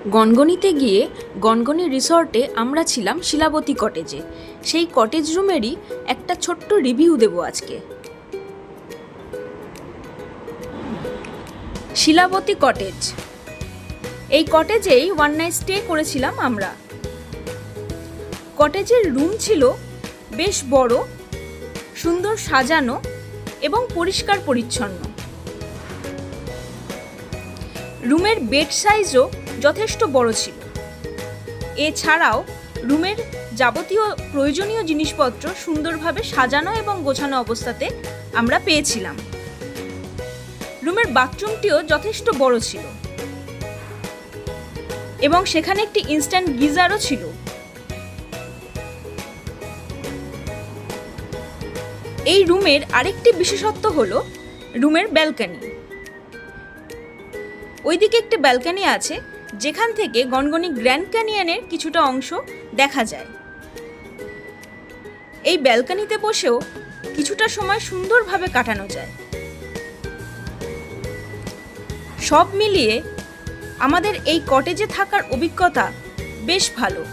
গনগনিতে গিয়ে গনগনি রিসর্টে আমরা ছিলাম শিলাবতী কটেজে। সেই কটেজ রুমেরই একটা ছোট্ট রিভিউ দেব আজকে। শিলাবতী কটেজ, এই কটেজেই ওয়ান নাইট স্টে করেছিলাম আমরা। কটেজের রুম ছিল বেশ বড়, সুন্দর সাজানো এবং পরিষ্কার পরিচ্ছন্ন। রুমের বেড সাইজও যথেষ্ট বড় ছিল। এছাড়াও রুমের যাবতীয় প্রয়োজনীয় জিনিসপত্র সুন্দরভাবে সাজানো এবং গোছানো অবস্থাতে আমরা পেয়েছিলাম। রুমের বাথরুমটিও যথেষ্ট বড় ছিল এবং সেখানে একটি ইনস্ট্যান্ট গিজারও ছিল। এই রুমের আরেকটি বিশেষত্ব হলো রুমের ব্যালকনি। ওইদিকে একটি ব্যালকনি আছে যেখান থেকে গনগনি গ্র্যান্ড ক্যানিয়নের কিছুটা অংশ দেখা যায়। এই ব্যালকনিতে বসেও কিছুটা সময় সুন্দরভাবে কাটানো যায়। সব মিলিয়ে আমাদের এই কটেজে থাকার অভিজ্ঞতা বেশ ভালো।